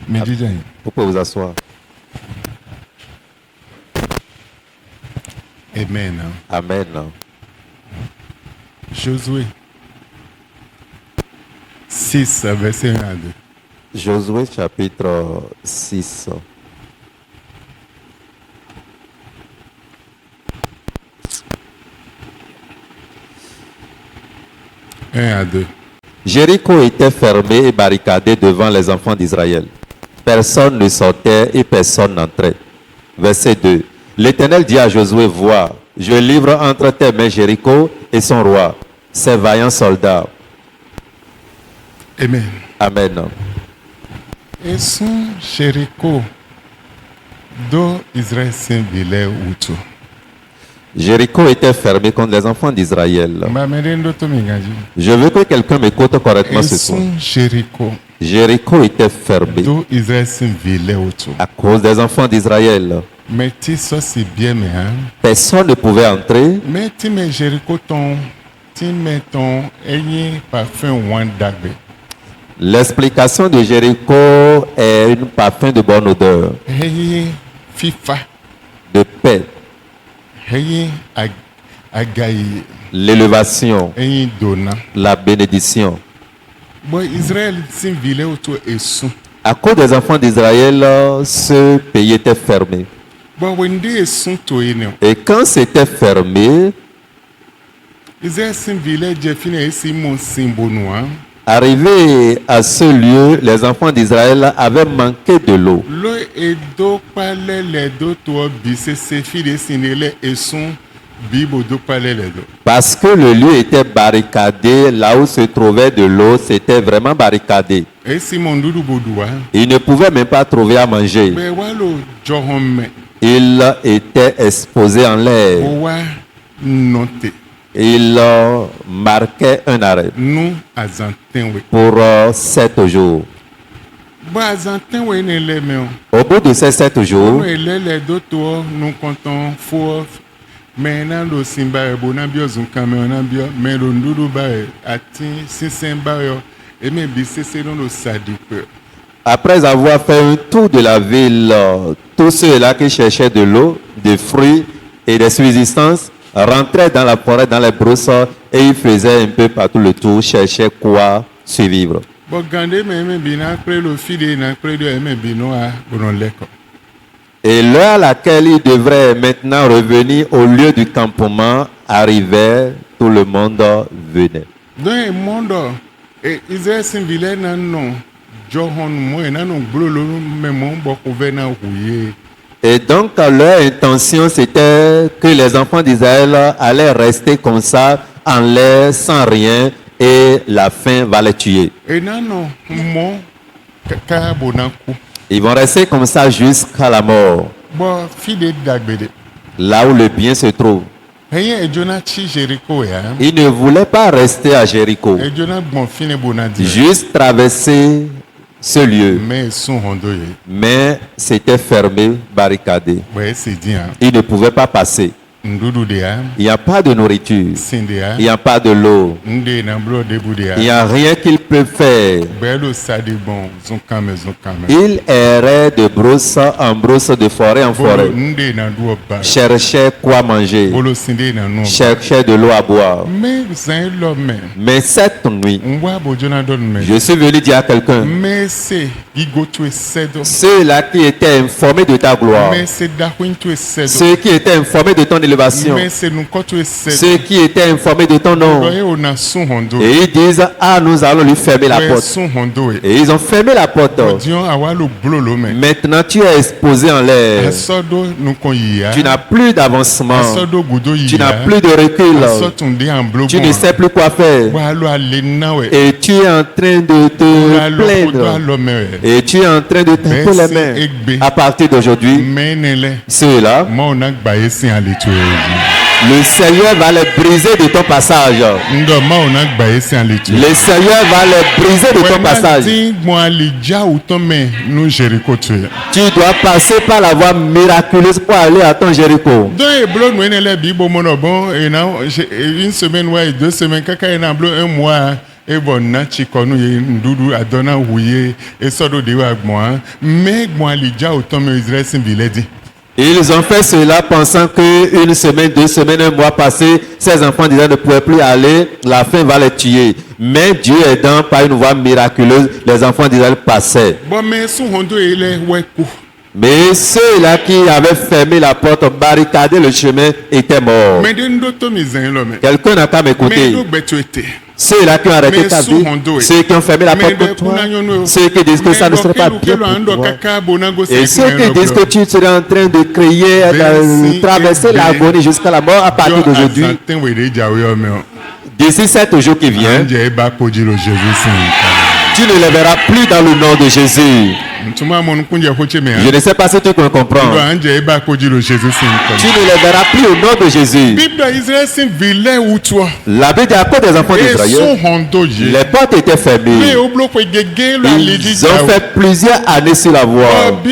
Vous pouvez vous asseoir. Amen. Amen. Josué 6, verset 1 à 2. Josué chapitre 6. À 2. Jéricho était fermé et barricadé devant les enfants d'Israël. Personne ne sortait et personne n'entrait. Verset 2. L'Éternel dit à Josué, vois, je livre entre tes mains Jéricho et son roi, ses vaillants soldats. Amen. Amen. Et son Jéricho, do Israël Saint-Vilais ou tout. Jéricho était fermé contre les enfants d'Israël. Je veux que quelqu'un m'écoute correctement ce soir. Jéricho. Jéricho était fermé Do Israël Saint-Vilais ou tout. à cause des enfants d'Israël. Mais tu ça c'est bien mais hein. Personne ne pouvait entrer. Mais tu mets Jéricho tu mets ton ayé parfum wandagbe. L'explication de Jéricho est un parfum de bonne odeur, Ayé fifa. de paix, Ayé agayi. l'élévation, Ayé dona. la bénédiction. Bon Israël Saint-Vilais ou tout est sous. À cause des enfants d'Israël, ce pays était fermé. Bon wende est sous toi ene. Et quand c'était fermé, Israël Saint-Vilais Jeffine est si mon symbole. arrivé à ce lieu, les enfants d'Israël avaient manqué de l'eau. Lo edo pale le do to bise se fi de sinele et son bibo do pale le do. Parce que le lieu était barricadé, là où se trouvait de l'eau, c'était vraiment barricadé. Et si mon doudou bodoua. Ils ne pouvaient même pas trouver à manger. Mais walo johome. Ils étaient exposés en l'air. Owa note. Ils marquaient un arrêt Nous azanten we. pour 7 jours. Bo azanten we ne le me o. Au bout de ces 7 jours, Nous ele do to nous comptons fo. Mais na lo simba e bona bio zun kame na bio mais lo ndudu ba e ati sisen ba yo e me bi sese no lo sadipe. après avoir fait un tour de la ville, tous ceux-là qui cherchaient de l'eau, des fruits et des subsistances rentraient dans la forêt, dans les brousses et ils faisaient un peu partout le tour, cherchaient quoi survivre. Bon gande me bi na pre lo fide na pre de me bi no a bonon leko. Et l'heure à laquelle ils devraient maintenant revenir au lieu du campement arrivait, tout le monde venait. Dans le monde et Israël Saint-Vilais na non John mo na non blolo me mon boko vena ouye. Et donc leur intention c'était que les enfants d'Israël allaient rester comme ça en l'air sans rien et la faim va les tuer. Et na non mo ka bonaku. Ils vont rester comme ça jusqu'à la mort, Bon fide dagbede. là où le bien se trouve. Rien et Jonah chi Jéricho ya. Ils ne voulaient pas rester à Jéricho, Et Jonah bon fine bonadi. juste traverser ce lieu. Mais son hondo ye. Mais c'était fermé, barricadé. Ouais c'est dit hein. Ils ne pouvaient pas passer. Ndudu de ya. Il n'y a pas de nourriture, Sinde ya. il n'y a pas de l'eau, Nde na blo debu de il n'y ya. a rien qu'ils peuvent faire. Belo sadi bon zon kame. Ils erraient de brousse en brousse, de forêt en Bolo forêt, nde na duo ba. cherchaient quoi manger, Bolo sinde na no. cherchaient de l'eau à boire. Mais zan l'homme. Mais cette nuit, Mwa bo Jonah don me. je suis venu dire à quelqu'un, Mais c'est igo tu sedo. ceux-là qui étaient informés de ta gloire, Mais c'est dakwin tu sedo. ceux qui étaient informés de ton élévation, Mais c'est nous quand tu sedo. ceux qui étaient informés de ton nom, Doye ona son hondo. et ils disent, ah, nous allons lui fermer la Ouais porte. son hondo e. Et ils ont fermé la porte. Dion awalo blolo me. Maintenant, tu es exposé en l'air. Asodo nous kon yia. Tu n'as plus d'avancement. Asodo gudo yia. Tu n'as plus de recul. Asotunde en blo. Tu ne sais plus quoi faire. Walo alena we. Et tu es en train de te plaindre. l'homme. Et tu es en train de taper les mains. À partir d'aujourd'hui, Menele. ceux-là, Mo na gbaye sin aletu. le Seigneur va les briser de ton passage. Ndo ma ona gbaye sin aletu. Le Seigneur va les briser de ton passage. Mo alija utome nous Jéricho tu. Tu dois passer par la voie miraculeuse pour aller à ton Jéricho. Dans les blocs, nous avons bibo monobon et une semaine ouais 2 semaines kaka ena blo un mois Ebo na chikonu ye ndudu adona huye esodo dewa gbon mais gbon alija autant me Israël sin biledi. Ils ont fait cela pensant qu'une semaine, 2 semaines, un mois passé, ces enfants d'Israël ne pouvaient plus aller, la faim va les tuer. Mais Dieu aidant par une voie miraculeuse, les enfants d'Israël passaient. Bon mais son hondo ele weku. Mais ceux-là qui avaient fermé la porte, barricadé le chemin, étaient morts. Mais de ndoto mizen lo me. Quelqu'un n'a qu'à Mais m'écouter. do betu ete. Ceux-là qui ont arrêté Mais ta sous vie, Hondo, ceux qui ont fermé la porte pour toi, ceux qui disent que ça ne serait pas bien pour toi, et ceux qui disent que tu serais en train de crier, de traverser l'agonie jusqu'à la mort à partir d'aujourd'hui, d'ici 7 jours qui viennent, tu ne les verras plus dans le nom de Jésus. Je ne sais pas si tu peux comprendre. Tu ne les verras plus au nom de Jésus. La Bible dit à cause des enfants d'Israël, les portes étaient fermées. Ils ont fait plusieurs années sur la voie.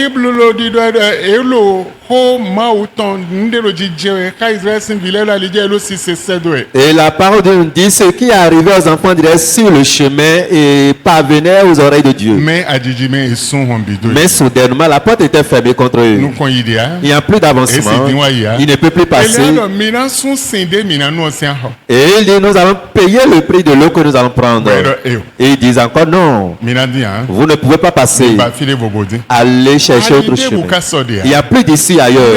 Et la parole de Dieu dit ce qui est arrivé aux enfants d'Israël sur le chemin et parvenait aux oreilles de Dieu. Mais soudainement, la porte était fermée contre eux. Il n'y a plus d'avancement. Il ne peut plus passer. Et il dit, nous allons payer le prix de l'eau que nous allons prendre. Et ils disent encore non. Vous ne pouvez pas passer. Allez chercher autre chemin. Il n'y a plus d'ici ailleurs.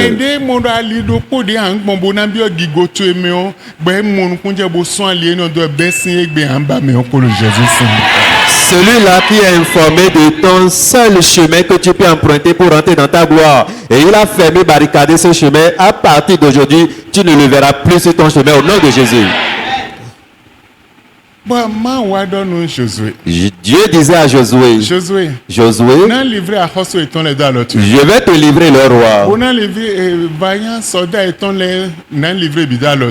Celui-là qui est informé de ton seul chemin que tu peux emprunter pour rentrer dans ta gloire. Et il a fermé, barricadé ce chemin. À partir d'aujourd'hui, tu ne le verras plus sur ton chemin au nom de Jésus. Dieu disait à Josué, Josué, je vais te livrer le roi.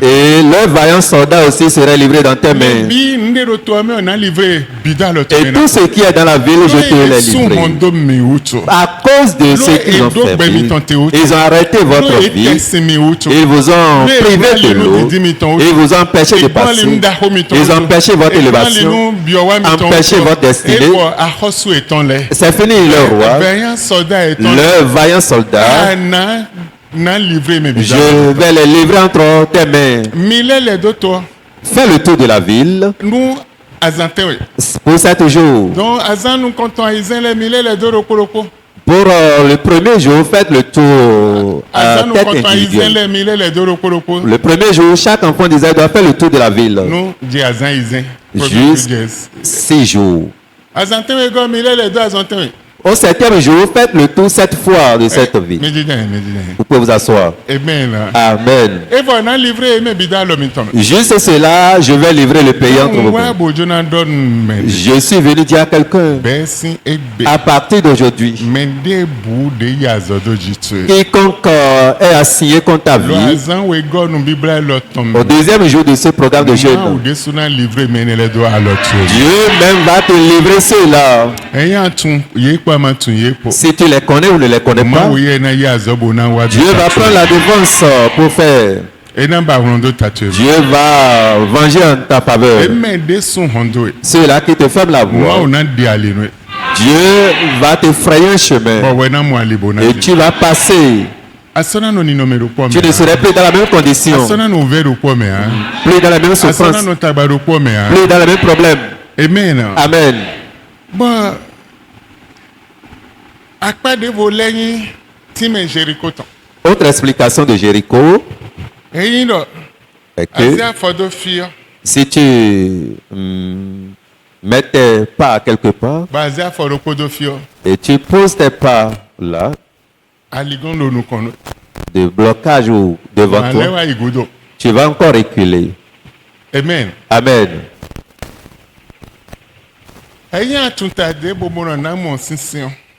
Et le vaillant soldat aussi sera livré dans tes mains. Et tout ce qui est dans la ville, je te l'ai livré. À cause de ce qu'ils ont fait, ils ont arrêté votre vie. Ils vous ont privé de l'eau. Ils vous ont empêché de passer. Ils ont empêché votre élévation, empêcher votre destinée. C'est fini le roi, le vaillant soldat. Je vais les livrer entre tes mains. Fais le tour de la ville pour 7 jours. Pour le premier jour, faites le tour à tête individuelle. Le premier jour, chaque enfant d'Israël doit faire le tour de la ville. Juste 6 jours. Au 7e jour, faites le tour 7 fois de cette ville. Vous pouvez vous asseoir. Amen. Juste cela, je vais livrer le pays entre vos mains. Je suis venu dire à quelqu'un, à partir d'aujourd'hui, quiconque est assigné contre ta vie, au 2e jour de ce programme de jeûne, Dieu même va te livrer cela. Si tu les connais ou ne les connais pas, Dieu va prendre la devance pour faire. Dieu va venger en ta faveur. Ceux-là qui te ferment la voie, Dieu va te frayer un chemin et tu vas passer. Tu ne serais plus dans la même condition, plus dans la même souffrance, plus dans le même problème. Amen. Autre explication de Jéricho est que si tu mets tes pas quelque part et tu poses tes pas là, de blocage ou devant toi, tu vas encore reculer. Amen. Amen.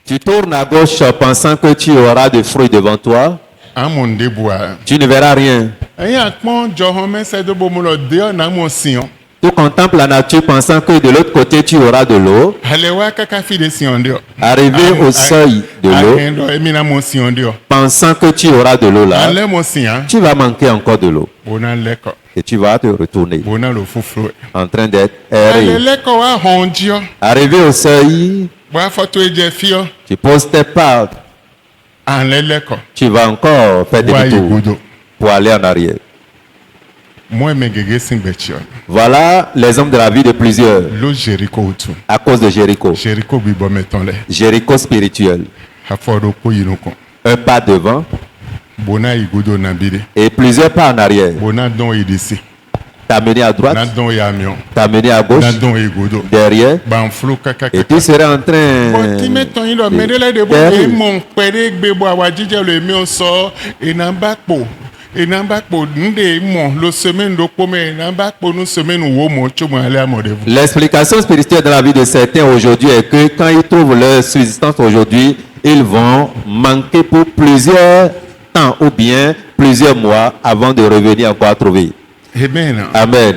Tu tournes à gauche pensant que tu auras des fruits devant toi. Tu ne verras rien. Tu contemples la nature pensant que de l'autre côté tu auras de l'eau. Arrivé au seuil de l'eau, pensant que tu auras de l'eau là, tu vas manquer encore de l'eau. Et tu vas te retourner bona lo fuflo en train d'être erré. alele ko wa hondio Arrivé au seuil, wa photo eje fio tu poses tes pas, alele ko tu vas encore faire wa demi-tour igodo pour aller en arrière. moi me gege singbechio Voilà les hommes de la vie de plusieurs lo Jericho utu à cause de Jéricho. Jericho bi bo meton le Jéricho spirituel. afodo ko yinoko Un pas devant bona igodo na bide et plusieurs pas en arrière. bona don idisi T'as mené à na droite, don yamion t'as mené à gauche, na don igodo derrière, ban flo kaka et tu serais en train bọ́tí mẹ́tàn yín lọ mẹ́rẹ́lẹ́ de bó lè mọ̀ pẹ̀lẹ́ gbé bọ́ àwa jíjẹ́ lè mí sọ ìnàbàpò ndé mọ̀ ló semaine ló pọ́ mẹ́ ìnàbàpò ní semaine wo mọ̀ tó mọ̀ alẹ́ àmọ̀dé fún. L'explication spirituelle dans la vie de certains aujourd'hui est que quand ils trouvent leur subsistance aujourd'hui, ils vont manquer pour plusieurs temps ou bien plusieurs mois avant de revenir encore à trouver. amen Amen.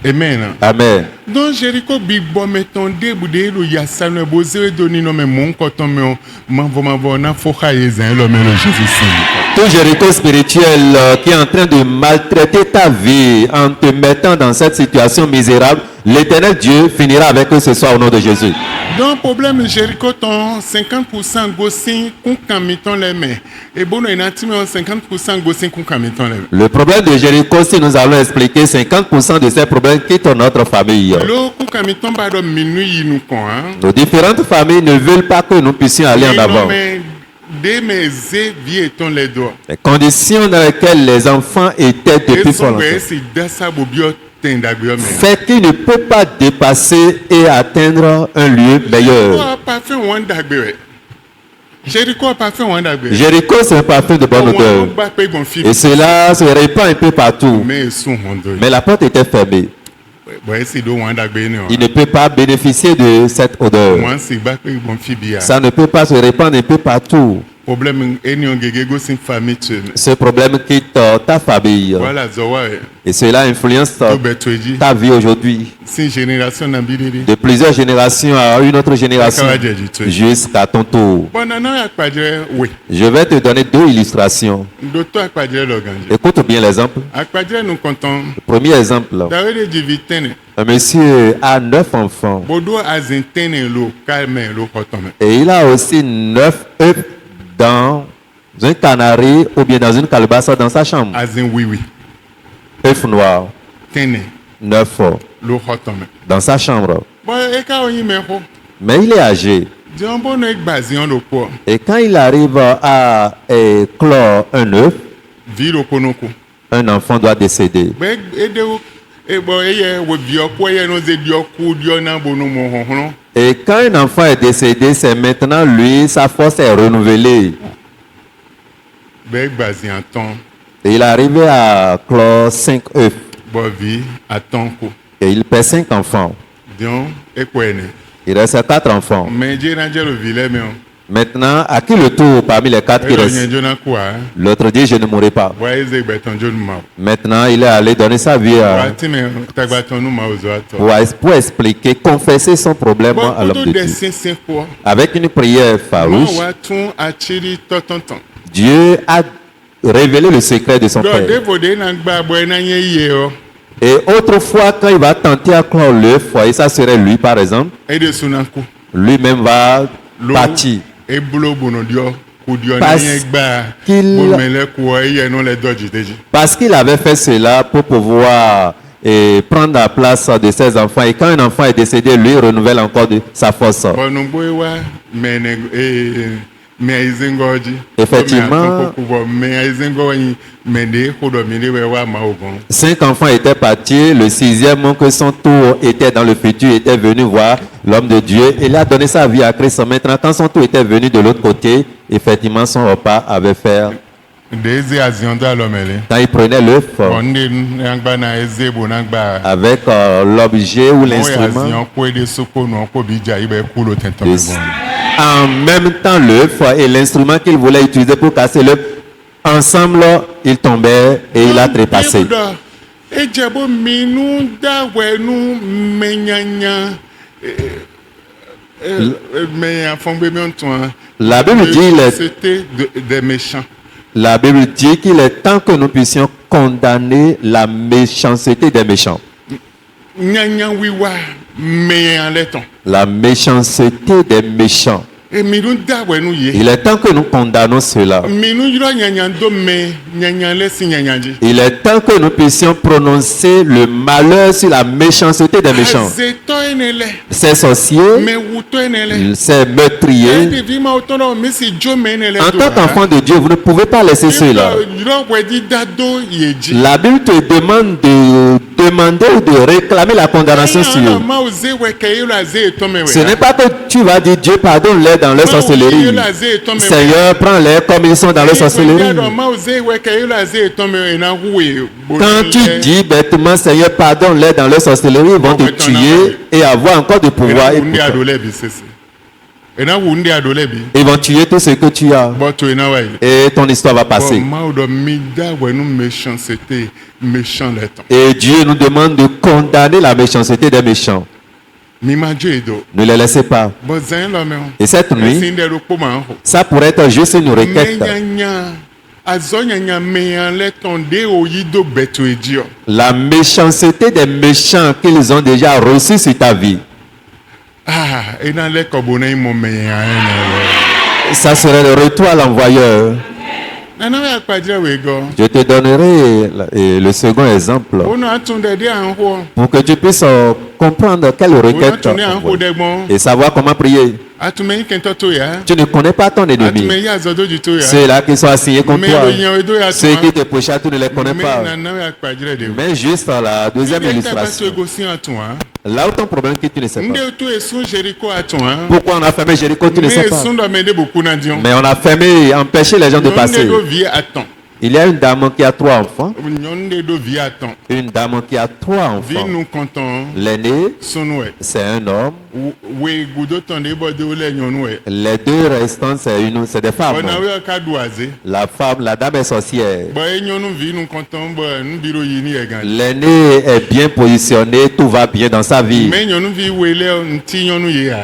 amen. Amen. donc Jericho bi bọ́ mẹ́tàn dé bùdé ló yà sanu ẹ̀ bó zéwé doni nọ mẹ́ mọ̀ ń kọ́tọ́ mẹ́ o mavọ́ náà fọ́ká yé zan lọ mẹ́ lọ Jésus sìn. Tout Jéricho spirituel qui est en train de maltraiter ta vie en te mettant dans cette situation misérable, l'Éternel Dieu finira avec eux ce soir au nom de Jésus. donc problème Jericho ton 50% gosin kun kamiton les mains et bon on a 50% gosin kun kamiton les mains. Le problème de Jéricho, si nous allons expliquer 50% de ces problèmes quittent notre famille. Lo kun kamiton ba do minuit yinou kon hein. Nos différentes familles ne veulent pas que nous puissions aller en avant. mais de mes vie ton les doigts. Les conditions dans lesquelles les enfants étaient depuis Et fort son longtemps bé si dasa bobio tendagio mais. fait qu'ils ne peuvent pas dépasser et atteindre un lieu Ko meilleur. a pas fait one dagbe. Jericho a pas fait one dagbe. Jéricho, c'est un parfum de bonne odeur. Ba pe bon film. Et cela se répand un peu partout. Mais son hondo. Mais la porte était fermée. Bon si do one dagbe ne. Il ne peut pas bénéficier de cette odeur. Moi si ba pe bon fibia. Ça ne peut pas se répandre un peu partout. Problème eni on gege go sin famille tu. Ce problème quitte ta famille. Voilà zowa Et cela influence to betweji. ta vie aujourd'hui. Si génération na bidiri. De plusieurs générations à une autre génération. Akawajeji. Jusqu'à ton tour. Bon nana akpadje oui. Je vais te donner deux illustrations. Docteur akpadje loganje. Écoute bien l'exemple. Akpadje nous comptons. Le premier exemple. Dawede divitene. Un monsieur a 9 enfants. Bodo azintene lo kalme lo kotome. Et il a aussi 9 œufs dans un canari ou bien dans une calebasse dans sa chambre. Azin oui. œufs noirs, Tene 9 lo kotome. dans sa chambre. Bon eka oyin meko. Mais il est âgé. Dion bon ek bazion lo po. Et quand il arrive à clore un œuf, Vi lo konoko. un enfant doit décéder. Be ede o e bo eye wo bio ko eye no ze dio ku dio na bono mo honhon. Et quand un enfant est décédé, c'est maintenant lui, sa force est renouvelée. Be bazion ton. Et il est arrivé à clore 5 œufs. Bo vi atonko. Et il perd 5 enfants. Dion ekwene. Il reste 4 enfants. Mais je n'ai le vilain mais Maintenant, à qui le tour parmi les 4 qui restent? L'autre dit, je ne mourrai pas. Maintenant, il est allé donner sa vie pour expliquer, confesser son problème à l'homme de Dieu. Avec une prière farouche, Dieu a révélé le secret de son père. Et autrefois, quand il va tenter à clore l'œuf, et ça serait lui par exemple, lui-même va partir. Parce qu'il avait fait cela pour pouvoir prendre la place de ses enfants. Et quand un enfant est décédé, lui renouvelle encore sa force. Effectivement, 5 enfants étaient partis. Le 6e, que son tour était dans le futur, était venu voir l'homme de Dieu. Il a donné sa vie à Christ. Maintenant, quand son tour était venu de l'autre côté, effectivement, son repas avait fait. Quand il prenait l'œuf avec l'objet ou l'instrument, en même temps l'œuf et l'instrument qu'il voulait utiliser pour casser l'œuf, ensemble, ils tombaient et il a trépassé. La Bible dit des méchants. La Bible dit qu'il est temps que nous puissions condamner la méchanceté des méchants. Nyanya wiwa meyan leton. La méchanceté des méchants. E minu dawe nu ye. Il est temps que nous condamnons cela. Minu yiro nyanya do me nyanya lesi nyanya ji. Il est temps que nous puissions prononcer le malheur sur la méchanceté des méchants. Azeto enele. Ces sorciers, Me wuto enele. ces meurtriers. De vima otono me si jo me enele. En tant qu'enfant de Dieu, vous ne pouvez pas laisser cela. Yiro wedi dado yeji. La Bible te demande de demander ou de réclamer la condamnation sur eux. Ce n'est pas que tu vas dire Dieu pardonne-les dans leur sorcellerie. Seigneur, prends-les comme ils sont dans leur sorcellerie. Quand tu dis bêtement Seigneur, pardonne-les dans leur sorcellerie, ils vont te tuer et avoir encore du pouvoir. Ils vont tuer tout ce que tu as. Et ton histoire va passer. Et Dieu nous demande de condamner la méchanceté des méchants. Ne les laissez pas. Et cette nuit, ça pourrait être juste une requête. La méchanceté des méchants qu'ils ont déjà reçue sur ta vie. Ça serait le retour à l'envoyeur. Je te donnerai le second exemple pour que tu puisses comprendre quelle requête et savoir comment prier. Tu ne connais pas ton ennemi. Ceux-là qui sont assignés contre toi, ceux qui te pochent, tu ne les connais pas. Mais juste la deuxième illustration. Là où ton problème que tu ne sais pas. Pourquoi on a fermé Jéricho, tu ne sais pas. Mais on a fermé, empêché les gens de passer. Il y a une dame qui a 3 enfants. Une dame qui a 3 enfants. L'aîné, c'est un homme. Les 2 restants, c'est des femmes. La femme, la dame est sorcière. L'aîné est bien positionné, tout va bien dans sa vie.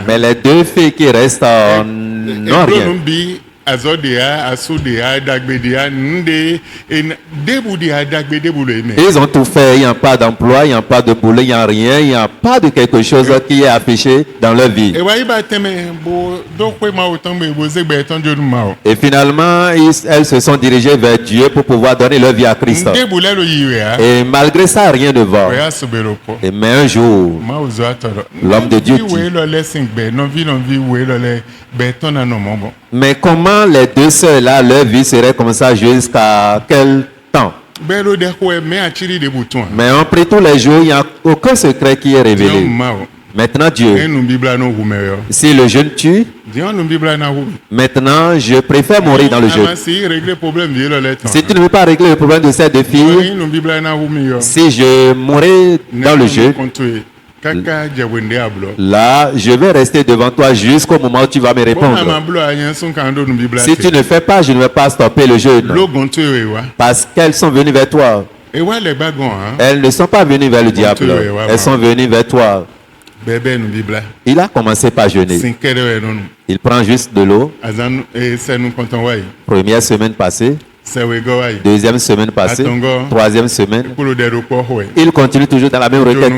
Mais les 2 filles qui restent n'ont rien. Ils ont tout fait, il n'y a pas d'emploi, il n'y a pas de boulot, il n'y a rien, il n'y a pas de quelque chose qui est affiché dans leur vie. Et finalement, elles se sont dirigées vers Dieu pour pouvoir donner leur vie à Christ. Et malgré ça, rien ne va. Et mais un jour, l'homme de Dieu dit, mais comment les 2 sœurs-là, leur vie serait comme ça jusqu'à quel temps? Mais on prie tous les jours, il n'y a aucun secret qui est révélé. Maintenant Dieu, si le jeûne tue, maintenant je préfère mourir dans le jeûne. Si tu ne veux pas régler le problème de ces 2 filles, si je mourais dans le jeûne, là, je vais rester devant toi jusqu'au moment où tu vas me répondre. Si tu ne fais pas, je ne vais pas stopper le jeûne. Parce qu'elles sont venues vers toi. Elles ne sont pas venues vers le diable. Elles sont venues vers toi. Il a commencé par jeûner. Il prend juste de l'eau. Première semaine passée. Deuxième semaine passée, troisième semaine, il continue toujours dans la même requête.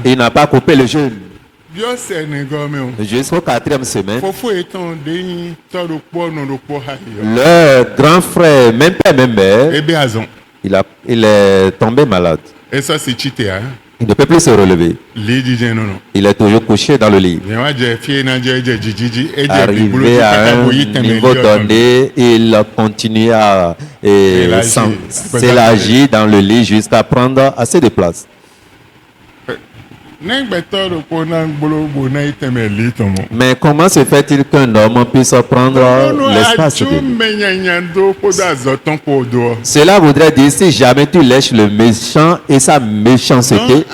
Il n'a pas coupé le jeûne. Jusqu'au 4e semaine, leur grand frère, même père, même mère, il est tombé malade. Il ne peut plus se relever. Il est toujours couché dans le lit. Arrivé à un niveau donné, il continue à s'élargir dans le lit jusqu'à prendre assez de place. Mais comment se fait-il qu'un homme puisse prendre l'espace de Dieu? Cela voudrait dire si jamais tu lèches le méchant et sa méchanceté,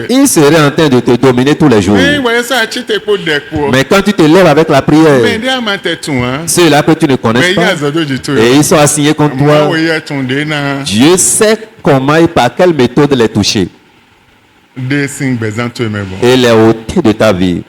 il serait en train de te dominer tous les jours. Mais quand tu te lèves avec la prière, ceux-là que tu ne connais pas, et ils sont assignés contre toi, Dieu sait comment et par quelle méthode les toucher. Et les ôter de ta vie.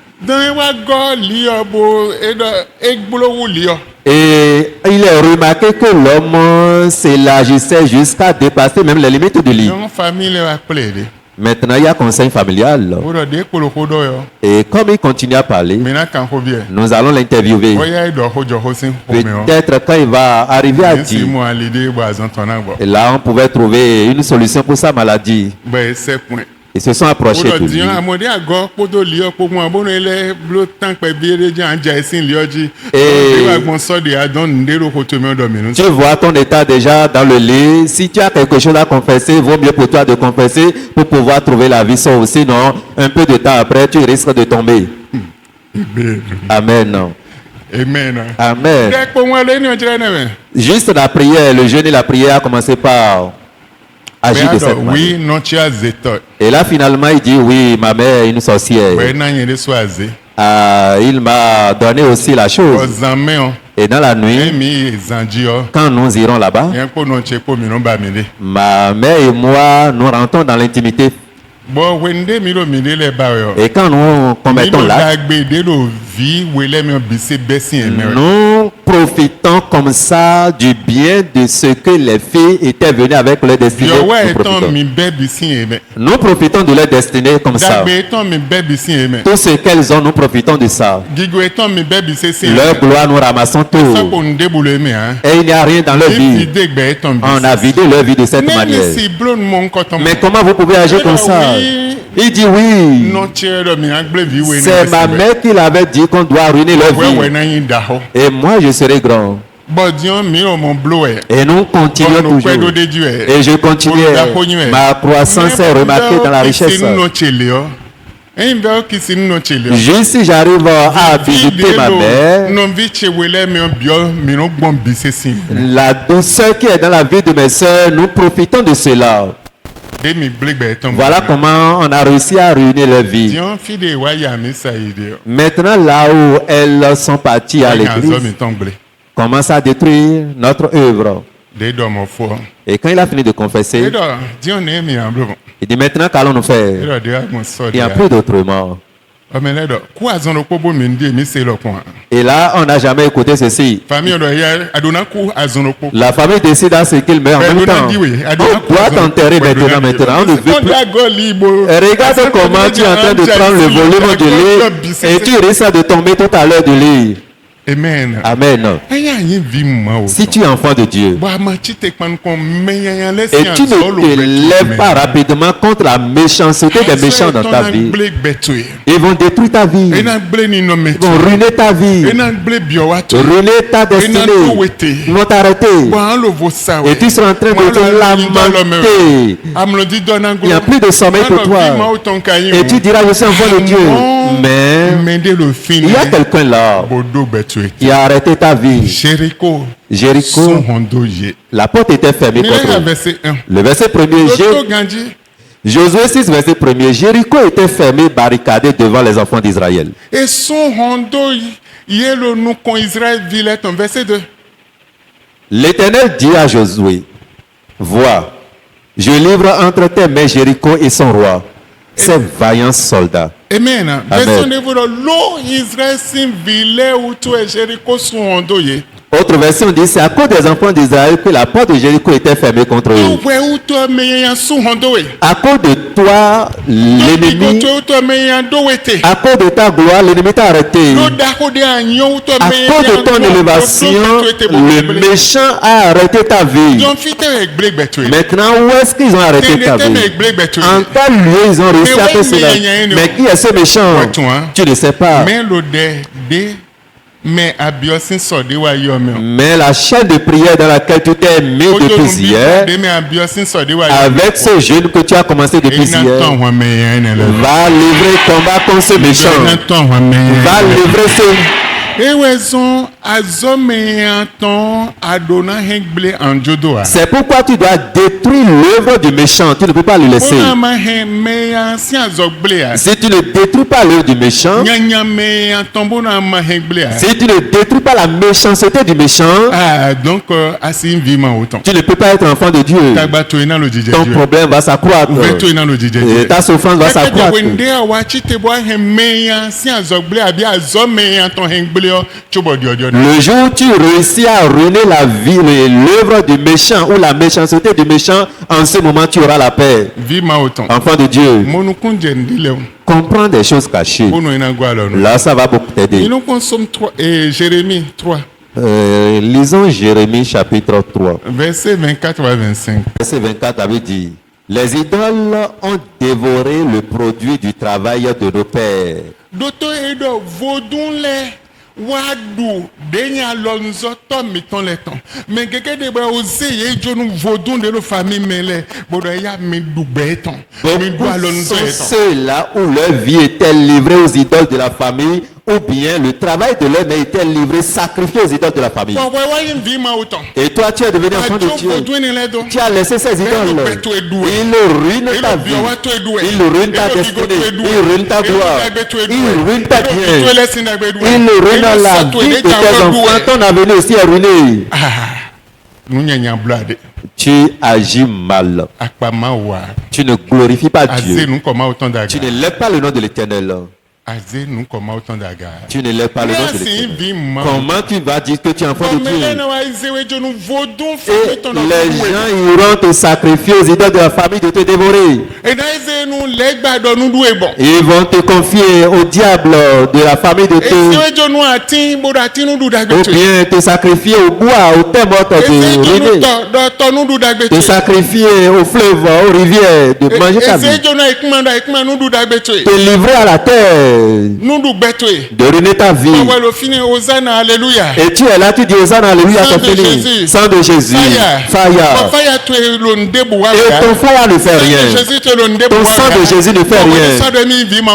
Et il est remarqué que l'homme s'élargissait jusqu'à dépasser même les limites du lit. Yon famille a plaidé. Maintenant, il y a conseil familial. Pour de kolo kodo yo. Et comme il continue à parler, Maintenant quand on vient. nous allons l'interviewer. Oya ido hojo hosin homeo. Peut-être quand il va arriver à Si dire, moi l'idée bois entona bo. et là on pouvait trouver une solution pour sa maladie. Ben c'est point. Ils se sont approchés Pour de dire lui. amode ago podo lio po mo abono ele blo tan pe bi ere je anja esin lioji. Et- E wa gbon so de adon ndero ko to me do mi nu. Tu vois ton état déjà dans le lit. Si tu as quelque chose à confesser, vaut mieux pour toi de confesser pour pouvoir trouver la vie sauve. Sinon, un peu de temps après, tu risques de tomber. Amen. Amen. Amen. Dek po mo le ni o jere na me. Juste la prière, le jeûne et la prière a commencé par agir de cette manière. Oui, non chia zeto. Et là, finalement, il dit, oui, ma mère est une sorcière. We na yin de so aze. Il m'a donné aussi la chose. Ozame on. Et dans la nuit, Emi zanji o. quand nous irons là-bas, Yen ko non che ko mi no ba mi de. ma mère et moi, nous rentrons dans l'intimité. Bon, wende mi lo mi de le ba yo. Et quand nous commettons Mi lo l'acte, dagbe de lo vi wele mi bise besin eme. nous profitons comme ça du bien de ce que les filles étaient venues avec leur destinée. Yo wa Nous eton profitons. mi be bisin eme. Nous profitons de leur destinée comme ça. Dagbe eton mi be bisin eme. Tout ce qu'elles ont, nous profitons de ça. Gigo eton mi be bise sin. Leur gloire, nous ramassons Ça tout. ko nde bulu eme hein. Et il n'y a rien dans leur Et vie. puis degbe eton On a vidé leur vie de cette Même manière. si blon mon koton. Mais comment vous pouvez agir comme ça? Il dit oui. Non che do mi agble vi we C'est ma mère qui l'avait dit qu'on doit ruiner leur We we vie. na yin da ho. Et moi, je serai grand. Bodion mi o mon blow e. Et nous continuons Bon, nous toujours. pouvons déduire. Et je continue. Ma croissance est remarquée dans la richesse. Juste si j'arrive à visiter ma mère, la douceur qui est dans la vie de mes soeurs, nous profitons de cela. Voilà comment on a réussi à ruiner leur vie. Maintenant, là où elles sont parties à l'église, commence à détruire notre œuvre. Et quand il a fini de confesser, il dit maintenant qu'allons-nous faire? Il n'y a plus d'autrement. Et là, on n'a jamais écouté ceci. La famille décide à ce qu'il meurt en même temps. On doit t'enterrer maintenant. On ne veut plus. Et regarde comment tu es en train de prendre le volume du lit et tu risques de tomber tout à l'heure du lit. Amen. Amen. Si tu es enfant de Dieu et tu ne te lèves pas rapidement contre la méchanceté des méchants dans ta vie, ils vont détruire ta vie. Ils vont ruiner ta vie. Ruiner ta destinée. Ils vont t'arrêter. Et tu seras en train de te lamenter. Il n'y a plus de sommeil pour toi. Et tu diras, je suis enfant de Dieu. Mais il y a quelqu'un là qui a arrêté ta vie. Jéricho, la porte était fermée contre eux. Le verset 1er, Josué 6, verset 1er, Jéricho était fermé, barricadé devant les enfants d'Israël. Et son hondo yelo nous con Israël villet en verset 2. L'Éternel dit à Josué, vois, je livre entre tes mains Jéricho et son roi, ces vaillants soldats. Amen. Verset 9, l'eau Israël sin villet ou tu es Jéricho son hondo ye. Autre version dit, c'est à cause des enfants d'Israël que la porte de Jéricho était fermée contre eux. À cause de toi, l'ennemi, à cause de ta gloire, l'ennemi t'a arrêté. À cause de ton élévation, le méchant a arrêté ta vie. Maintenant, où est-ce qu'ils ont arrêté ta vie? En quel lieu ils ont réussi à faire cela? Mais qui est ce méchant? Tu ne sais pas. Mais la chaîne de prière dans laquelle tu t'es mis depuis hier, avec ce jeûne que tu as commencé depuis hier, va livrer combat contre ce méchant. Va livrer ce... C'est pourquoi tu dois détruire l'œuvre du méchant. Tu ne peux pas le laisser. Si tu ne détruis pas l'œuvre du méchant, si tu ne détruis pas la méchanceté du méchant, tu ne peux pas être enfant de Dieu. Ton problème va s'accroître. Et ta souffrance va s'accroître. Le jour où tu réussis à ruiner la vie et l'œuvre du méchant ou la méchanceté du méchant, en ce moment tu auras la paix. vi ma autant Enfant de Dieu, monu kunje ndile comprends des choses cachées. bono ina gwa lo no Là, ça va beaucoup t'aider. nous consomme 3 et Jérémie 3 Lisons Jérémie chapitre 3. verset 24 à 25. Verset 24 avait dit, les idoles ont dévoré le produit du travail de nos pères. Doto edo vodunle wadu denya lonzo to miton le ton mais gege de ba ose ye jonu vodun de no famille mele bodo ya mi dugbe ton mi do Beaucoup alonzo sont eton ceux-là où leur vie était livrée aux idoles de la famille, ou bien le travail de l'homme était livré, sacrifié aux idoles de la famille. wa wa yin vi ma autant Et toi, tu es devenu enfant de Dieu. vodun le do Tu as laissé ces idoles. Il ruine ta vie. Il ruine ta destinée. Il ruine ta gloire. Il ruine ta bien. Il ruine la vie de tes enfants. Ton avenir aussi est ruiné. nous nyanya blade Tu agis mal. akpama wa Tu ne glorifies pas aze Dieu. nous comme autant daga Tu ne lèves pas le nom de l'Éternel. aze nous comme autant daga Tu ne lèves pas le nom de merci l'Éternel. vi ma Comment tu vas dire que tu es enfant de Dieu? Et Et les gens iront te sacrifier aux idoles de la famille de te dévorer. Ils vont te confier au diable de la famille de te... Ou bien te sacrifier au bois, au thème de ruiner. Te sacrifier au fleuve, aux rivières, de manger ta vie. Te livrer à la terre, de ruiner ta vie. Et tu es là, tu dis Hosanna, alléluia, Sang c'est de fini. Jésus. Sang de Jésus. Fire. Et ton feu ne fait rien. Ton sang de Jésus ne fait rien.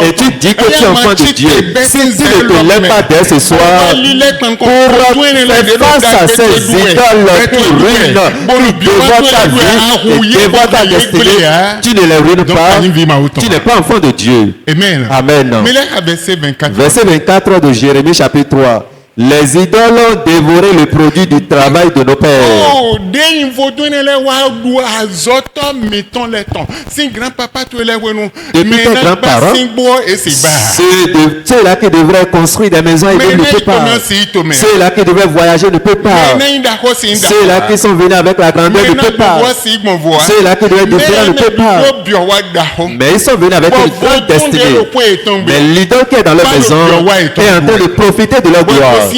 Et tu dis que tu es enfant de Dieu. Si tu ne te lèves pas dès ce soir pour faire face à ces idoles qui ruinent, qui dévorent ta vie et dévorent ta destinée, tu ne les ruines pas. Tu n'es pas enfant de Dieu. Amen. Amen. Verset 24. Verset 24 de Jérémie chapitre 3. Les idoles ont dévoré le produit du travail de nos pères. Oh, den vodunele wa du azoto miton le ton. Si grand-papa tu le wenu. Depuis tes grands-parents, ceux-là qui devraient construire des maisons et ne peuvent pas. Ceux-là qui devraient voyager ne peuvent pas. Ceux-là qui sont venus avec la grandeur ne peuvent pas. Ceux-là qui devaient différer ne peuvent pas. Mais ils sont venus avec une grande destinée. Mais l'idole qui est dans leur maison est en train de profiter de leur gloire. Et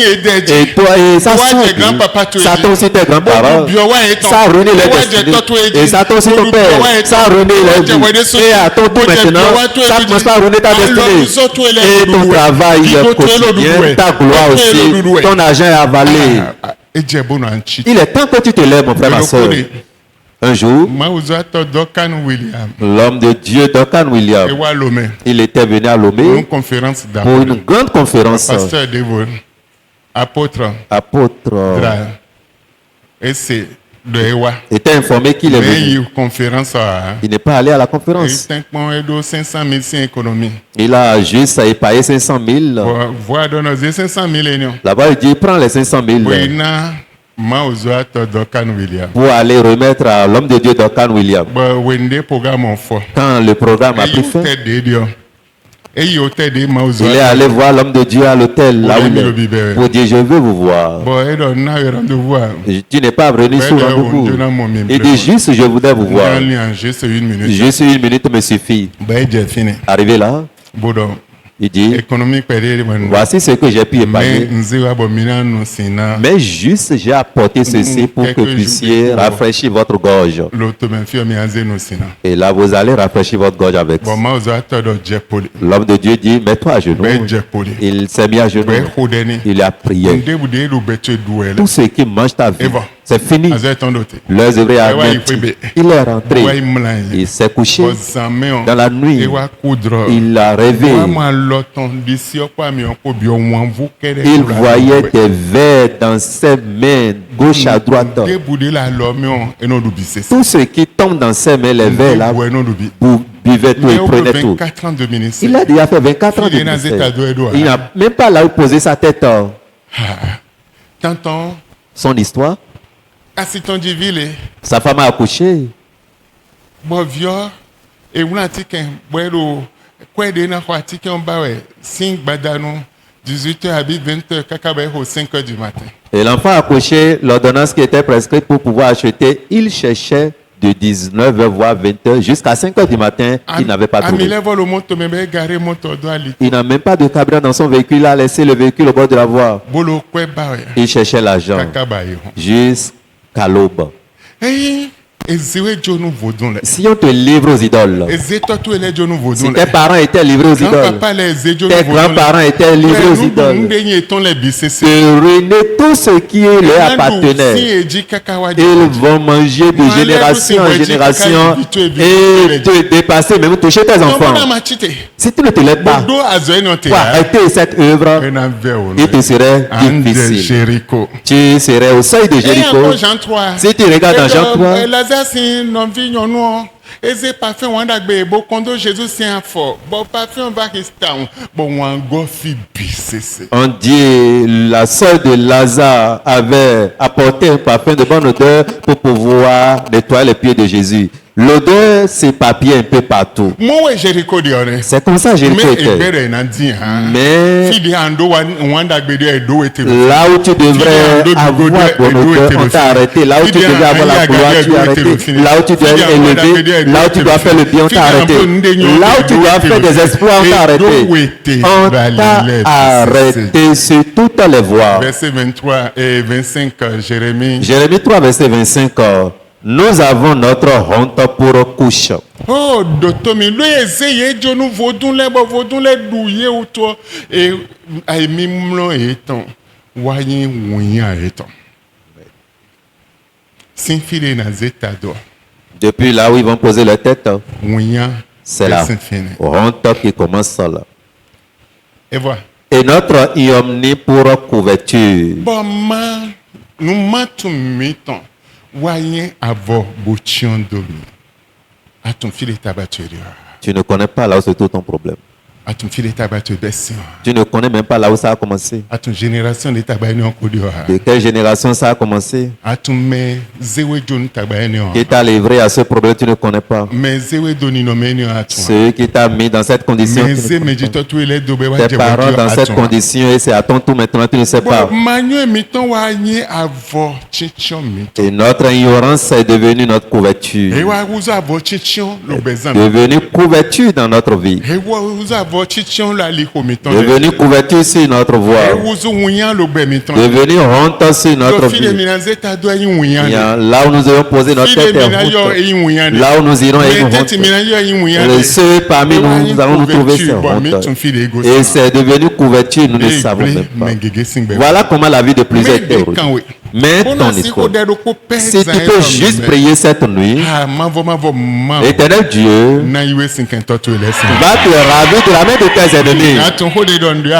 toi, et ça t'ont aussi tes grands-parents. Ça a ruiné leur destinée. Et ça t'ont aussi ton père. Ça a ruiné leur vie. Et à ton tour maintenant, ça commence à ruiner ta destinée. Et ton travail quotidien, ta gloire aussi, ton argent est avalé. Il est temps que tu te lèves, mon frère, ma soeur. Un jour, l'homme de Dieu, Duncan William, il était venu à Lomé pour une grande conférence. Pasteur Devon, apôtre, et c'est de Ewa. Était informé qu'il est venu. Conférence, Il n'est pas allé à la conférence. 500 000 c'est économie. Il a juste épargné 500 000. Voilà, donne 500 000 Là-bas, il dit, prends les 500 000 pour aller remettre à l'homme de Dieu Duncan William. Quand le programme a pris fin, il est allé voir l'homme de Dieu à l'hôtel là où il est pour dire je veux vous voir. Tu n'es pas venu sur rendez-vous. Il dit juste je voudrais vous voir. Juste une minute me suffit. Arrivé là, il dit voici ce que j'ai pu épargner. Mais juste j'ai apporté ceci pour que vous puissiez rafraîchir votre gorge. Et là vous allez rafraîchir votre gorge avec. L'homme de Dieu dit mets-toi à genoux. Il s'est mis à genoux. Il a prié. Tout ce qui mange ta vie, c'est fini. Leurs œuvres à il est rentré. Il s'est couché dans la nuit. Il a rêvé. Il voyait des vers dans ses mains, gauche à droite. Tout ce qui tombe dans ses mains, les vers là, vous buvez tout et prenez tout. Il a déjà fait 24 ans de ministère. Il n'a même pas là où poser sa tête. Son histoire. Sa femme a accouché. 18h à 20h, Kakabé au 5h du matin. Et l'enfant a coché l'ordonnance qui était prescrite pour pouvoir acheter. Il cherchait de 19h voire 20h jusqu'à 5h du matin. Il n'avait pas trouvé. Il n'a même pas de carburant dans son véhicule. Il a laissé le véhicule au bord de la voie. Il cherchait l'argent jusqu'à l'aube. Si on te livre aux idoles, si tes parents étaient livrés aux idoles, tes grands-parents étaient livrés aux idoles, te ruiner tout ce qui leur appartenait. Ils vont manger de génération en génération et te dépasser, même toucher tes enfants. Si tu ne te lèves pas pour arrêter cette œuvre, il te serait difficile. Tu serais au seuil de Jéricho. Si tu regardes dans Jean 3, on dit la sœur de Lazare avait apporté un parfum de bonne odeur pour pouvoir nettoyer les pieds de Jésus. L'odeur s'éparpillait un peu partout. C'est comme ça Jéricho était. Mais là où tu devrais avoir bonne odeur, on t'a arrêté. Là où tu devais avoir la gloire, tu es arrêté. Là où tu dois être élevé, là où tu dois faire le bien, on t'a arrêté. Là où tu dois faire des exploits, on t'a arrêté. On t'a arrêté sur toutes les voies. Verset 23 et 25, Jérémie. Jérémie 3, verset 25. Nous avons notre honte pour couche. Oh, dotomi, lui essaye de nous vaudons les douillés ou toi et aïmi mlo étant, voyez ouïa étant. S'infiler dans zeta d'or. Depuis là où ils vont poser leur tête, Ouïa, c'est la honte qui commence là. Et voilà. Et notre iomni pour couverture. Bon, nous matons mi-temps. Voyez avant bouchon domi. À ton filet tabateur. Tu ne connais pas là où se trouve ton problème. À ton filet tabateur bession. Tu ne connais même pas là où ça a commencé. À ton génération de tabac en coudior. De quelle génération ça a commencé? À ton mais zéro john tabac. Qui t'a livré à ce problème, tu ne connais pas. Mais zéro doni noménio à toi. Ceux qui t'a mis dans cette condition. Tes parents dans cette condition et c'est à ton tour maintenant, tu ne sais pas. Et notre ignorance est devenue notre couverture. Devenue couverture dans notre vie. Devenu couverture sur notre voie. Devenu honte sur notre vie. Là où nous allons poser notre tête là où nous irons et nous honte. Ceux parmi nous, nous allons nous trouver sur honte. Et c'est devenu couverture, nous ne savons même pas. Voilà comment la vie de plusieurs était heureuse. Mais ton histoire, si tu peux juste prier cette nuit, Éternel Dieu va te ravir de la main de tes ennemis.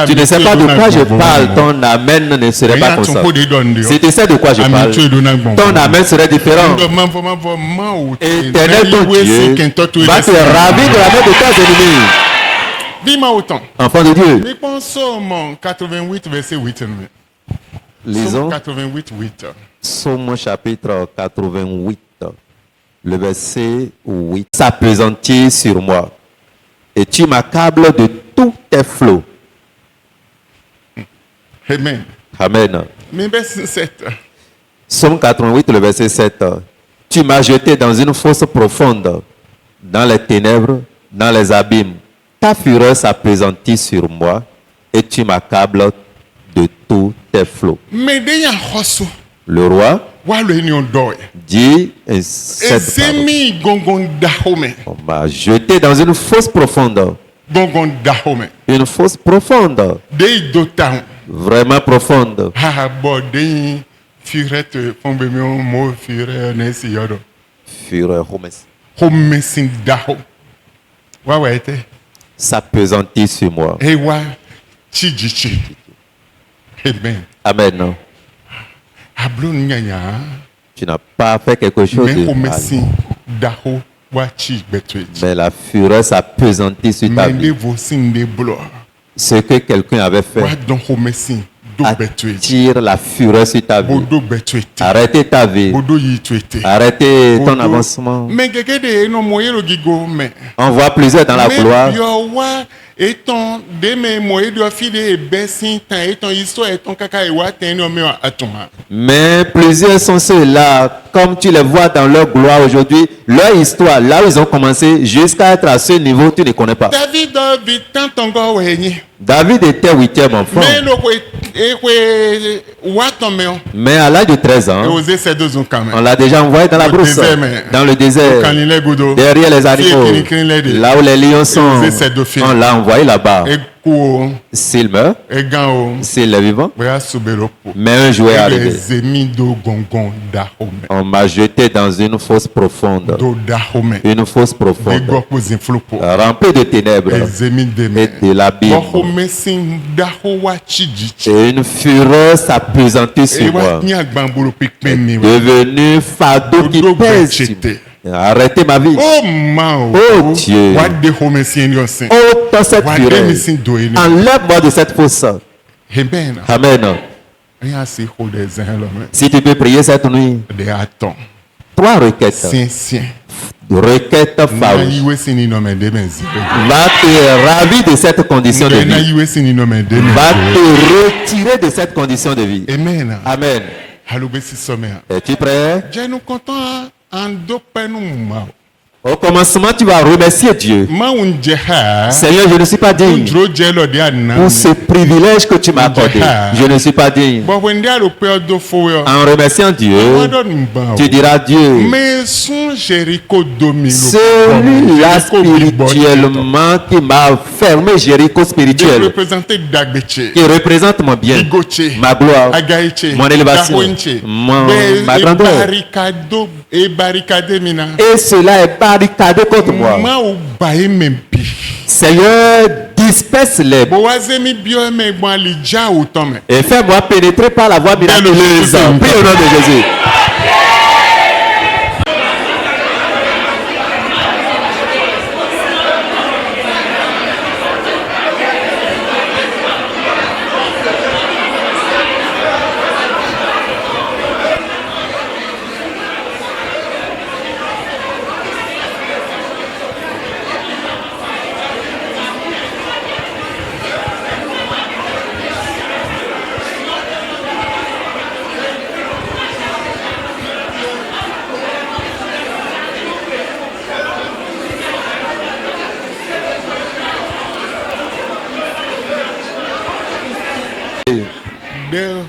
Tu ne sais pas de quoi je parle, ton amen ne serait pas comme ça. Si tu sais de quoi je parle, ton amen serait différent. Éternel ton Dieu va te ravir de la main de tes ennemis. Dis-moi autant. Enfant de Dieu. Psalm 88, verset 8. Lisons 88, 8. Psaume chapitre 88, le verset 8. S'appesantir sur moi, et tu m'accables de tous tes flots. Amen. Amen. Mais verset 7. Psaume 88, le verset 7. Tu m'as jeté dans une fosse profonde, dans les ténèbres, dans les abîmes. Ta fureur s'appesantit sur moi, et tu m'accables de tous tes flots. Le roi dit on m'a jeté dans une fosse profonde. Une fosse profonde. Vraiment profonde. Fureur. S'appesantit sur moi. Amen. Amen. Tu n'as pas fait quelque chose de mal. Mais la fureur s'appesantit sur ta vie. Ce que quelqu'un avait fait attire la fureur sur ta vie. Arrêtez ta vie. Arrêtez ton avancement. On voit plusieurs dans la gloire. Eton deme moye do fide e besin tan eton histoire eton kaka e wa ten no me atuma. Mais plusieurs sont ceux-là, comme tu les vois dans leur gloire aujourd'hui, leur histoire, là où ils ont commencé, jusqu'à être à ce niveau, tu ne connais pas. David vit tant tongo wenyi. David était 8e enfant. Mais lo wa ton me. Mais à l'âge de 13 E ans, ose se do zon quand on même. l'a déjà envoyé dans la Au brousse, désert, mais- dans le désert, Kanile godo. derrière les animaux, là où les lions sont. On l'a envoyé là-bas. E ko S'il meurt, e gan o. s'il est vivant, Bóyá sobero po. mais un jour est arrivé. Zemi do gongon da home. On m'a jeté dans une fosse profonde. Do da home. Une fosse profonde, Degbo po zin flopo. remplie de ténèbres Zemi de et me. de l'abîme. Home sin da ho wa chiji. Et une fureur s'appesantit E sur wa moi, ni agbambolo pikpen mi. devenu fardeau qui Odo pèse. bechete. Arrêtez ma vie. Oh man. Oh, Dieu. Wa de home sin yo sin. Ôte cette Wa fureur. de mi sin do ele. Enlève-moi de cette fosse. Amen. Amen. Rien si ho de zin lo me. Si tu peux prier cette nuit, De aton. 3 requêtes. Sien. Requêtes Na farouches. yiwe sin ni no me de ben zi. Va te ravir de cette condition de Na vie. yiwe sin ni no me de ben Va zi. te retirer de cette condition de vie. Amen. Amen. Hallo besi some. Es-tu prêt? Je nous content en do penu ma. Au commencement, tu vas remercier Dieu. Ma un jeha. Seigneur, je ne suis pas digne Dro jelo de anna. pour ce privilège que tu m'as accordé. Je ne suis pas digne. But when they are pe do fo yo. En remerciant Dieu, tu diras Dieu, Mais son Jéricho domino. celui-là spirituellement qui m'a fermé Jéricho Il spirituel, représentait Dagbeche. qui représente mon bien, Igoche. ma gloire, Agaïche. mon élévation, ma grandeur. Barricado et barricade mina. Et cela est barricadé contre moi. Ma ou bae mempi. Seigneur, disperse-les Boaze mi bio me gban li ja ou tome. et fais-moi pénétrer par la voie miraculeuse. Prie au nom de Jésus. De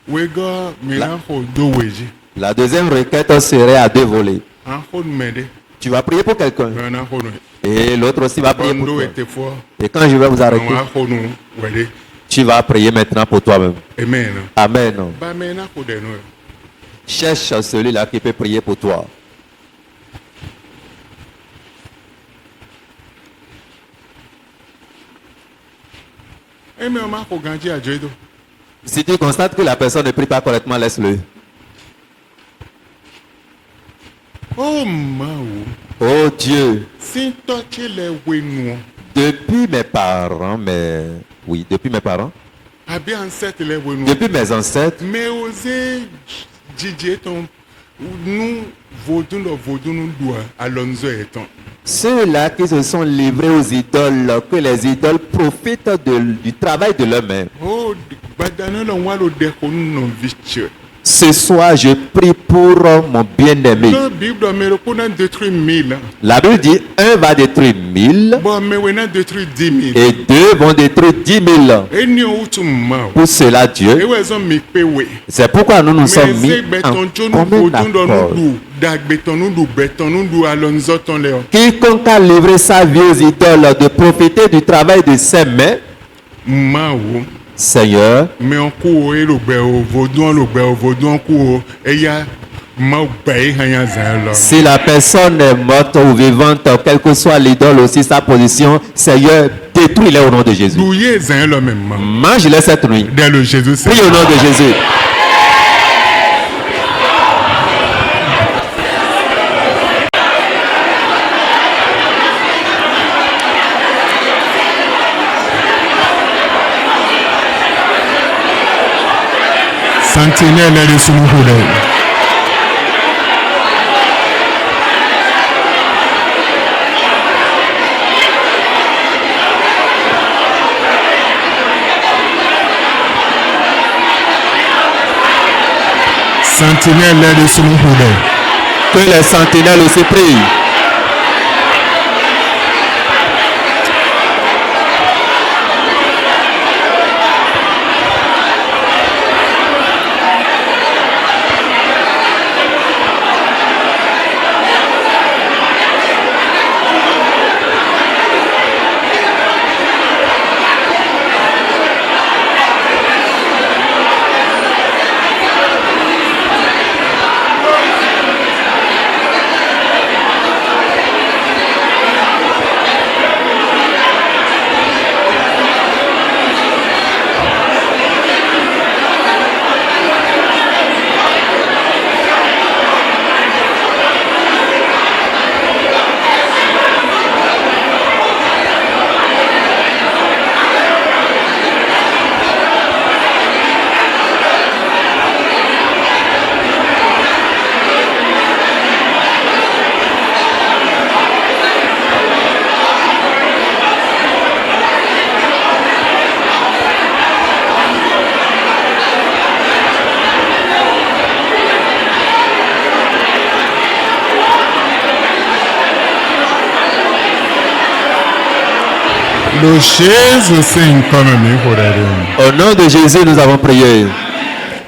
wego mina ho do weji. La deuxième requête serait à 2 volets. An ho mede. Tu vas prier pour quelqu'un Na ho no. et l'autre aussi va prier pour Bondo toi. ete fo. Et quand je vais vous arrêter, An ho no wede. tu vas prier maintenant pour toi-même. Amen. Amen. Ba me na ho de no. Cherche celui-là qui peut prier pour toi. Eme o ma ho ganji ajedo. Si tu constates que la personne ne prie pas correctement, laisse-le. Oh ma o. Oh Dieu, Sin toche le wenu. depuis mes parents, depuis mes parents, Abi ancêtre le wenu. depuis mes ancêtres, Mais oser DJ ton nous vaudou doit Alonso eton. ceux-là qui se sont livrés aux idoles, que les idoles profitent du travail de leurs mains. Oh badana lo wa lo de ko no viche. Ce soir, je prie pour mon bien-aimé. No Bible me ro ko na détruire 1000. La Bible dit, un va détruire 1000 Bon me we na détruire 10 000. et 2 vont détruire 10 000. Eni o tu ma. Pour cela, E Dieu, we zo mi pe we. c'est pourquoi nous nous sommes Mais mis c'est en beton jonu commun vaudou do accord. nu dag beton nu beton nu Alonso ton le. Quiconque a livré sa vie aux idoles de profiter du travail de ses mains, Ma wo. Seigneur, Mais on court et le vaudou court et ya ma bae hanya zan lo. si la personne est morte ou vivante, quelle que soit l'idole aussi sa position, Seigneur, détruis-les au nom de Jésus. Douye zan lo même. Mange-les cette nuit. Dès le Jésus c'est. Prie au nom de Jésus. Sentinelle de Sumuhude. Sentinelle de sunu hude. Que les sentinelles aussi prient. Le Jésus sing comme me hude. Au nom de Jésus, nous avons prié.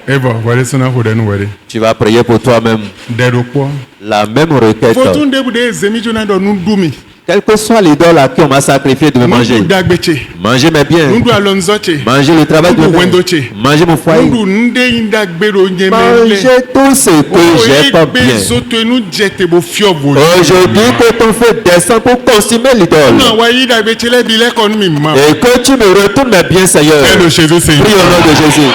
Eva, wale suna hude nu wale. Tu vas prier pour toi-même. Dedo quoi? La même requête. Fotun de bude zemi jona do nu dumi. Quel que soit l'idole à qui on m'a sacrifié de me manger. Ndu dagbeche. Manger mes biens. Ndu alonzoche. Manger le travail de Ndu mes mains. wendoche. Manger mon foyer. Ndu nde indagbero nyemele. Manger tout ce que j'ai comme bien. Bezoto nu jete bo fiobo. Aujourd'hui, que ton feu descend pour consumer l'idole. Na wa yi dagbeche le bile kon mi ma. Et que tu me retournes mes biens, Seigneur. Et le Jésus sing. Prie au nom de Jésus.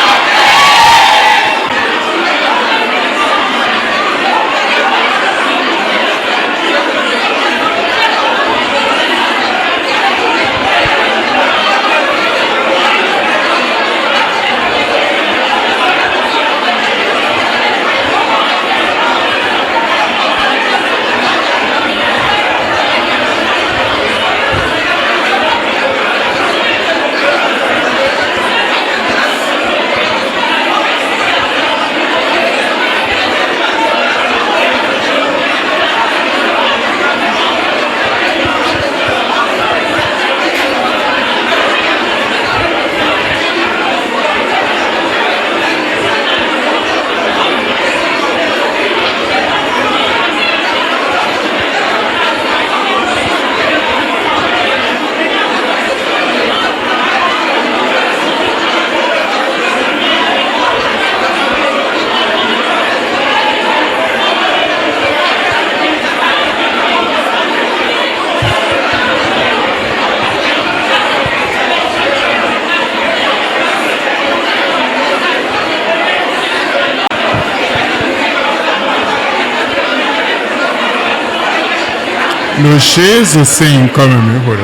Le Jésus sing comme me hude.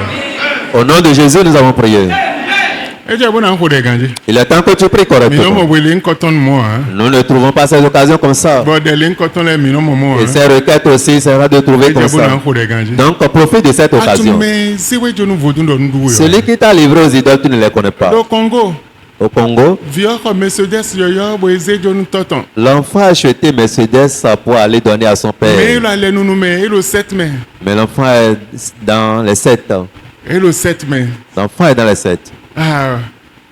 Au nom de Jésus, nous avons prié. Eje bona hude ganje. Il est temps que tu pries Mi no mo correctement. wele nkoton mo ha. Nous ne trouvons pas ces occasions comme ça. Bodele nkoton le mi no mo mo. Et ces requêtes aussi sera de trouver comme Eje bona ça. hude ganje. Donc, profite de cette occasion. Atume siwe jonu vodun do ndu yo. Celui qui t'a livré aux idoles, tu ne les connais pas. Do Congo. Au Congo, Vieux comme Mercedes yoyo bo eze jonu toton. l'enfant a acheté Mercedes pour aller donner à son Mais père. il a le nous mais il le 7 mai. Mais l'enfant est dans les 7 ans. Et le 7 mai. L'enfant est dans les 7. Ah,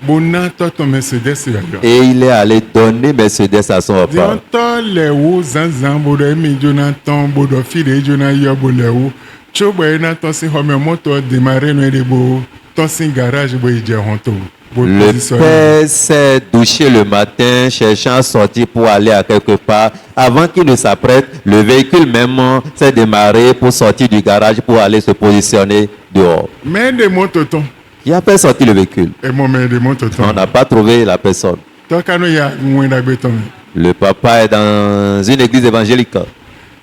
bona toton Mercedes yoyo. Et il est allé donner Mercedes à son papa. Dianto le wo zanzan bodo emi Jonathan bodo fide Jona yo bo le wo. Chobo ena to si home moto démarrer no de bo to si garage bo ije honto. Le père s'est douché le matin, cherchant à sortir pour aller à quelque part. Avant qu'il ne s'apprête, le véhicule même s'est démarré pour sortir du garage pour aller se positionner dehors. Mais de mototon. Qui a fait sortir le véhicule? Et mon mais de On mototon. n'a pas trouvé la personne. To kanu ya mwenda beton. Le papa est dans une église évangélique.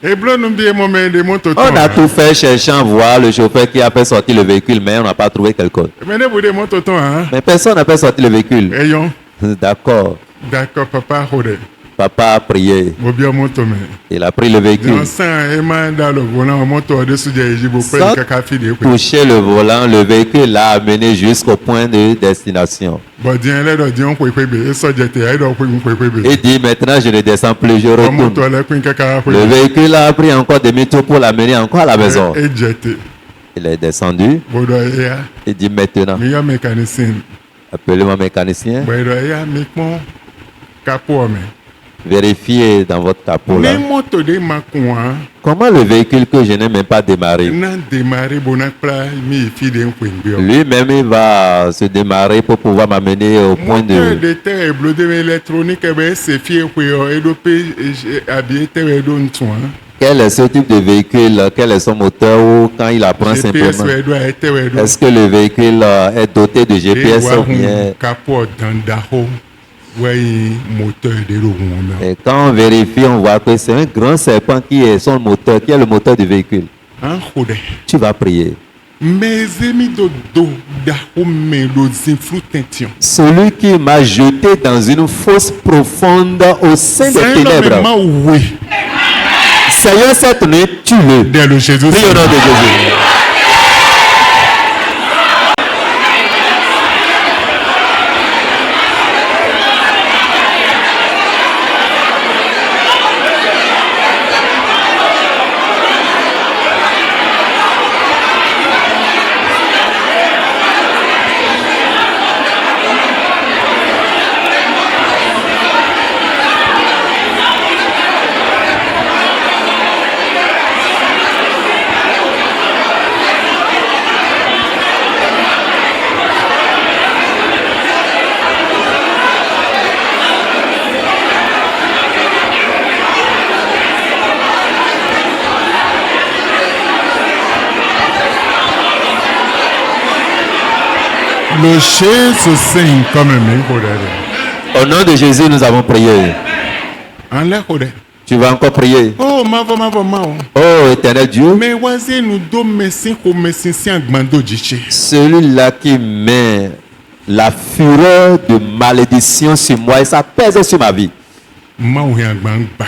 Et blanc nous bien mon mais de mototon. On a tout fait cherchant à voir le chauffeur qui a fait sortir le véhicule, mais on n'a pas trouvé quelqu'un. Mais ne de mototon hein. Mais personne n'a fait sortir le véhicule. Ayons. D'accord. D'accord papa hode. Papa a prié. Obi moto me. Il a pris le véhicule. Dans ça, Emma dans le volant moto de sujet Ejibo Sans près kaka fide. toucher le volant, le véhicule l'a amené jusqu'au point de destination. Bon Dieu là Dieu ko kwebe e so jete ai do ko kwebe. Il dit maintenant je ne descends plus, je retourne. Moto là ko kaka Le véhicule a pris encore demi-tour pour l'amener encore à la maison. Et jete. Il est descendu. Bodo ya. Il dit maintenant, Mi ya mécanicien. appelez-moi mécanicien. Bodo ya mi pon capot me. Vérifiez dans votre capot là. Les motos de Makouan, Comment le véhicule que je n'ai même pas démarré, n'a démarré bonapla mi fide un point. lui-même il va se démarrer pour pouvoir m'amener au point Moteur de... de terre blodé électronique c'est fier pour et dopé habillé terre don soin. Quel est ce type de véhicule? Quel est son moteur ou quand il apprend GPS simplement? doit être Est-ce que le véhicule est doté de GPS ou bien... capot dans daho ouais moteur de l'eau. Et quand on vérifie, on voit que c'est un grand serpent qui est son moteur, qui est le moteur du véhicule. En rodé. Tu vas prier. Mes amis do daho me los influtentions. Celui qui m'a jeté dans une fosse profonde au sein des ténèbres. Oui. Seigneur, cette nuit, tue-le. Dès le Jésus. Prie au nom de Jésus. Le Jésus Saint comme Au nom de Jésus, nous avons prié. en l'air. Tu vas encore prier. Oh, ma. Oh, éternel Dieu, Mais voici nous deux médecins comme médecins gbando djiché. celui-là qui met la fureur de malédiction sur moi et ça pèse sur ma vie. Ma ou yan gbangba.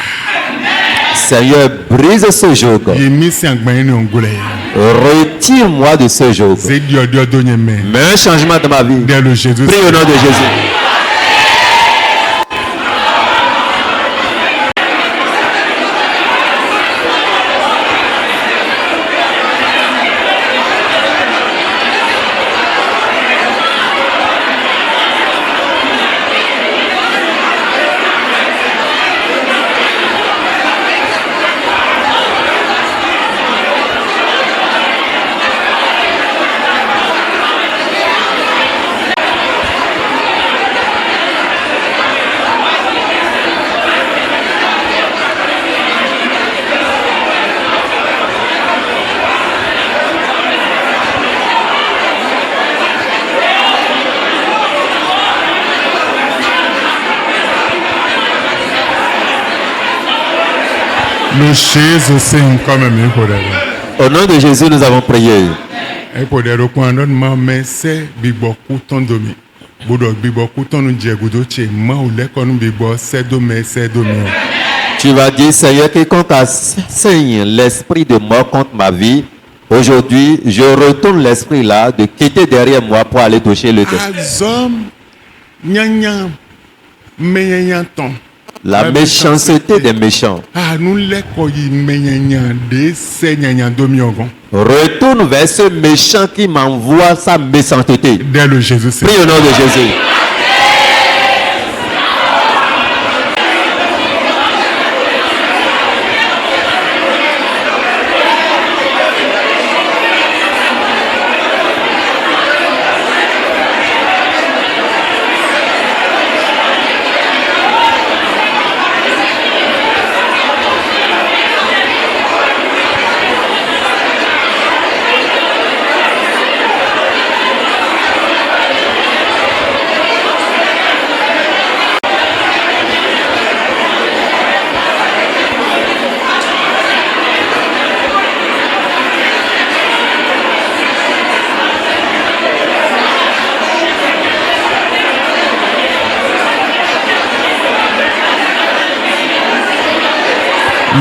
Seigneur, brise ce joug. Ye misi yan gbanye ni ongole. Retire-moi de ce joug. C'est Dieu donné mais. Mets un changement dans ma vie. Dès le Jésus. Prie au nom de Jésus. Le Jésus Saint comme me kodere. Au nom de Jésus, nous avons prié. E kodere ko andon ma me se bigbo ku ton domi. Bodo bigbo ku ton nu je gudo che ma o le konu bigbo se do me se do mi. Tu vas dire, Seigneur, quiconque enseigne l'esprit de mort contre ma vie, aujourd'hui, je retourne l'esprit là de quitter derrière moi pour aller toucher le démon. Azom nyanya menyanya ton. La méchanceté des méchants. Ah, nous l'école menyanya de se nyanya domi ogon. Retourne vers ce méchant qui m'envoie sa méchanceté. Dès le Jésus Saint. Prie au nom de Jésus.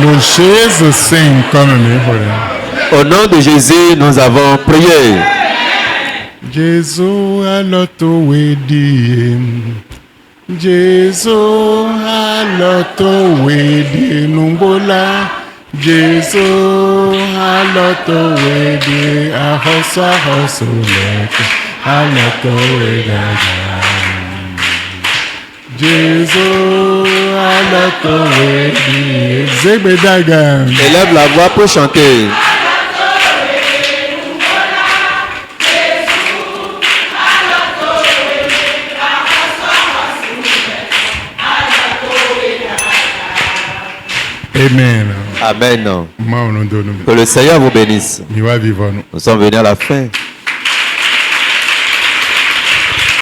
Le Jésus sing comme me for Au nom de Jésus, nous avons prié. Jésus aloto wedi. Jésus aloto wedi numbola. Jésus aloto wedi ahoso leke aloto wedi. Jésus aloto wedi Zebedaga. Élève la voix pour chanter. Amen. Amen. Moi, au nom de nous, Que le Seigneur vous bénisse. nous vivons. Nous sommes venus à la fin